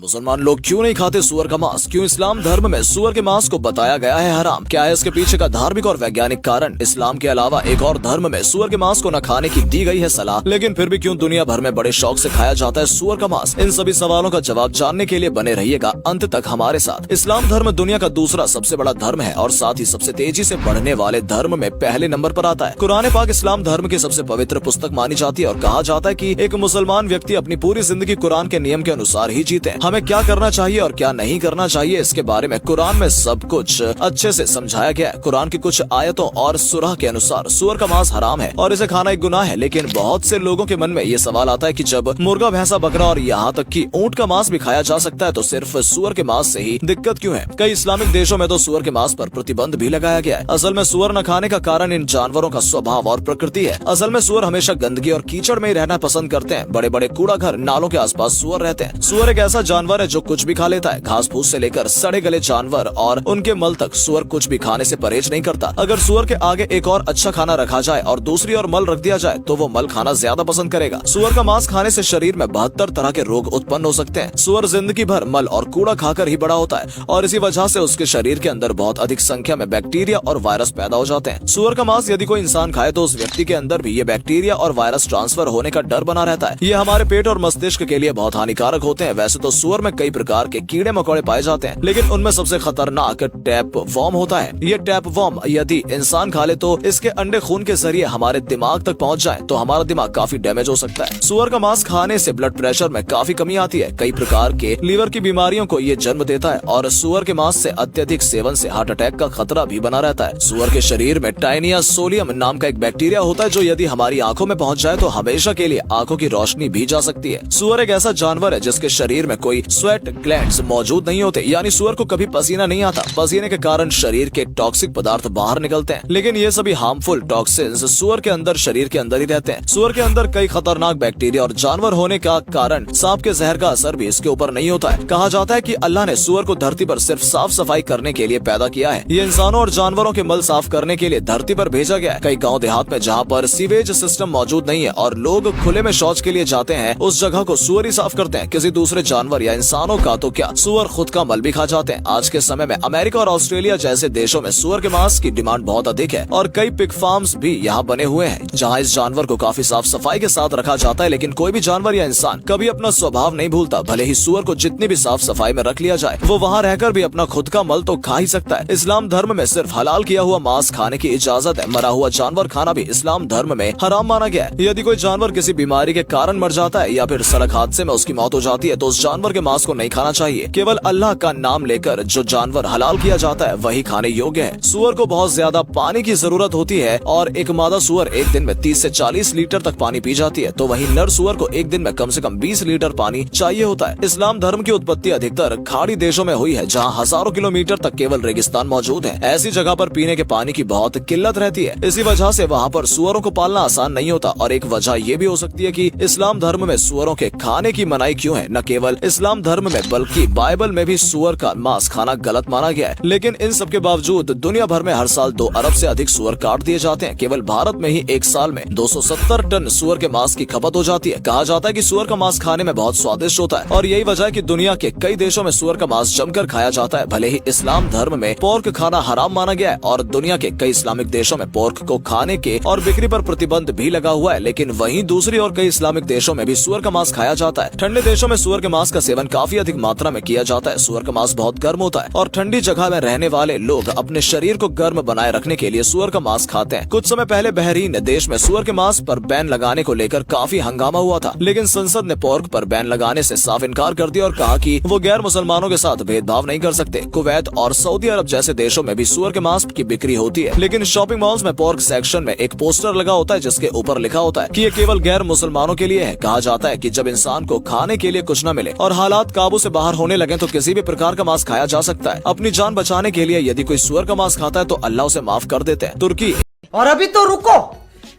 मुसलमान लोग क्यों नहीं खाते सुअर का मांस? क्यों इस्लाम धर्म में सुअर के मांस को बताया गया है हराम? क्या है इसके पीछे का धार्मिक और वैज्ञानिक कारण? इस्लाम के अलावा एक और धर्म में सुअर के मांस को न खाने की दी गई है सलाह, लेकिन फिर भी क्यों दुनिया भर में बड़े शौक से खाया जाता है सुअर का मांस? इन सभी सवालों का जवाब जानने के लिए बने रहिएगा अंत तक हमारे साथ। इस्लाम धर्म दुनिया का दूसरा सबसे बड़ा धर्म है और साथ ही सबसे तेजी से बढ़ने वाले धर्म में पहले नंबर पर आता है। कुरान पाक इस्लाम धर्म की सबसे पवित्र पुस्तक मानी जाती है और कहा जाता है कि एक मुसलमान व्यक्ति अपनी पूरी जिंदगी कुरान के नियम के अनुसार ही जीते। हमें क्या करना चाहिए और क्या नहीं करना चाहिए, इसके बारे में कुरान में सब कुछ अच्छे से समझाया गया है। कुरान की कुछ आयतों और सूरह के अनुसार सुअर का मांस हराम है और इसे खाना एक गुनाह है, लेकिन बहुत से लोगों के मन में ये सवाल आता है कि जब मुर्गा, भैंसा, बकरा और यहाँ तक कि ऊंट का मांस भी खाया जा सकता है तो सिर्फ सुअर के मांस से ही दिक्कत क्यों है? कई इस्लामिक देशों में तो सुअर के मांस पर प्रतिबंध भी लगाया गया है। असल में सुअर न खाने का कारण इन जानवरों का स्वभाव और प्रकृति है। असल में सुअर हमेशा गंदगी और कीचड़ में ही रहना पसंद करते हैं। बड़े बड़े कूड़ा घर, नालों के आसपास सुअर रहते हैं। सुअर एक ऐसा जानवर है जो कुछ भी खा लेता है। घास फूस से लेकर सड़े गले जानवर और उनके मल तक सुअर कुछ भी खाने से परहेज नहीं करता। अगर सुअर के आगे एक और अच्छा खाना रखा जाए और दूसरी ओर मल रख दिया जाए तो वो मल खाना ज्यादा पसंद करेगा। सुअर का मांस खाने से शरीर में 72 तरह के रोग उत्पन्न हो सकते हैं। सुअर जिंदगी भर मल और कूड़ा खाकर ही बड़ा होता है और इसी वजह से उसके शरीर के अंदर बहुत अधिक संख्या में बैक्टीरिया और वायरस पैदा हो जाते हैं। सुअर का मांस यदि कोई इंसान खाए तो उस व्यक्ति के अंदर भी ये बैक्टीरिया और वायरस ट्रांसफर होने का डर बना रहता है। ये हमारे पेट और मस्तिष्क के लिए बहुत हानिकारक होते हैं। वैसे तो सुअर में कई प्रकार के कीड़े मकोड़े पाए जाते हैं, लेकिन उनमें सबसे खतरनाक टैप वॉर्म होता है। ये टैप वॉर्म यदि इंसान खा ले तो इसके अंडे खून के जरिए हमारे दिमाग तक पहुंच जाए तो हमारा दिमाग काफी डैमेज हो सकता है। सुअर का मांस खाने से ब्लड प्रेशर में काफी कमी आती है। कई प्रकार के लीवर की बीमारियों को ये जन्म देता है और सुअर के मांस से अत्यधिक सेवन से हार्ट अटैक का खतरा भी बना रहता है। सुअर के शरीर में टाइनिया सोलियम नाम का एक बैक्टीरिया होता है जो यदि हमारी आंखों में पहुंच जाए तो हमेशा के लिए आंखों की रोशनी भी जा सकती है। सुअर एक ऐसा जानवर है जिसके शरीर में कोई स्वेट ग्लैंड्स मौजूद नहीं होते, यानी सुअर को कभी पसीना नहीं आता। पसीने के कारण शरीर के टॉक्सिक पदार्थ बाहर निकलते हैं, लेकिन ये सभी हार्मफुल टॉक्सिन्स सुअर के अंदर शरीर के अंदर ही रहते हैं। सुअर के अंदर कई खतरनाक बैक्टीरिया और जानवर होने का कारण सांप के जहर का असर भी इसके ऊपर नहीं होता है। कहा जाता है कि अल्लाह ने सुअर को धरती पर सिर्फ साफ सफाई करने के लिए पैदा किया है। ये इंसानों और जानवरों के मल साफ करने के लिए धरती पर भेजा गया है। कई गाँव देहात में जहाँ पर सीवेज सिस्टम मौजूद नहीं है और लोग खुले में शौच के लिए जाते हैं, उस जगह को सुअर ही साफ करते हैं। किसी दूसरे जानवर या इंसानों का तो क्या, सुअर खुद का मल भी खा जाते हैं। आज के समय में अमेरिका और ऑस्ट्रेलिया जैसे देशों में सुअर के मांस की डिमांड बहुत अधिक है और कई पिग फार्म्स भी यहाँ बने हुए हैं जहाँ इस जानवर को काफी साफ सफाई के साथ रखा जाता है। लेकिन कोई भी जानवर या इंसान कभी अपना स्वभाव नहीं भूलता। भले ही सुअर को जितनी भी साफ सफाई में रख लिया जाए, वो वहाँ रहकर भी अपना खुद का मल तो खा ही सकता है। इस्लाम धर्म में सिर्फ हलाल किया हुआ मांस खाने की इजाजत है। मरा हुआ जानवर खाना भी इस्लाम धर्म में हराम माना गया है। यदि कोई जानवर किसी बीमारी के कारण मर जाता है या फिर सड़क हादसे में उसकी मौत हो जाती है तो उस जानवर के मांस को नहीं खाना चाहिए। केवल अल्लाह का नाम लेकर जो जानवर हलाल किया जाता है वही खाने योग्य है। सुअर को बहुत ज्यादा पानी की जरूरत होती है और एक मादा सुअर एक दिन में 30 से 40 लीटर तक पानी पी जाती है, तो वहीं नर सुअर को एक दिन में कम से कम 20 लीटर पानी चाहिए होता है। इस्लाम धर्म की उत्पत्ति अधिकतर खाड़ी देशों में हुई है जहाँ हजारों किलोमीटर तक केवल रेगिस्तान मौजूद है। ऐसी जगह पर पीने के पानी की बहुत किल्लत रहती है। इसी वजह से वहाँ पर सुअरों को पालना आसान नहीं होता और एक वजह ये भी हो सकती है कि इस्लाम धर्म में सुअरों के खाने की मनाही क्यों है। न केवल इस्लाम धर्म में बल्कि बाइबल में भी सुअर का मांस खाना गलत माना गया है। लेकिन इन सब के बावजूद दुनिया भर में हर साल 2 अरब से अधिक सुअर काट दिए जाते हैं। केवल भारत में ही एक साल में 270 टन सुअर के मांस की खपत हो जाती है। कहा जाता है कि सुअर का मांस खाने में बहुत स्वादिष्ट होता है और यही वजह है कि दुनिया के कई देशों में सुअर का मांस जमकर खाया जाता है। भले ही इस्लाम धर्म में पोर्क खाना हराम माना गया है और दुनिया के कई इस्लामिक देशों में पोर्क को खाने के और बिक्री पर प्रतिबंध भी लगा हुआ है, लेकिन वहीं दूसरी और कई इस्लामिक देशों में भी सुअर का मांस खाया जाता है। ठंडे देशों में सुअर के मांस का सेवन काफी अधिक मात्रा में किया जाता है। सुअर का मांस बहुत गर्म होता है और ठंडी जगह में रहने वाले लोग अपने शरीर को गर्म बनाए रखने के लिए सुअर का मांस खाते हैं। कुछ समय पहले बहरीन देश में सुअर के मांस पर बैन लगाने को लेकर काफी हंगामा हुआ था, लेकिन संसद ने पोर्क पर बैन लगाने से साफ इनकार कर दिया और कहा कि वो गैर मुसलमानों के साथ भेदभाव नहीं कर सकते। कुवैत और सऊदी अरब जैसे देशों में भी सुअर के मांस की बिक्री होती है, लेकिन शॉपिंग मॉल्स में पोर्क सेक्शन में एक पोस्टर लगा होता है जिसके ऊपर लिखा होता है कि ये केवल गैर मुसलमानों के लिए है। कहा जाता है कि जब इंसान को खाने के लिए कुछ न मिले और हालात काबू से बाहर होने लगे तो किसी भी प्रकार का मांस खाया जा सकता है। अपनी जान बचाने के लिए यदि कोई सुअर का मांस खाता है तो अल्लाह उसे माफ कर देते हैं। तुर्की और अभी तो रुको,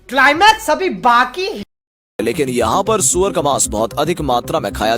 क्लाइमैक्स अभी बाकी है। लेकिन यहाँ पर सुअर का मांस बहुत अधिक मात्रा में खाया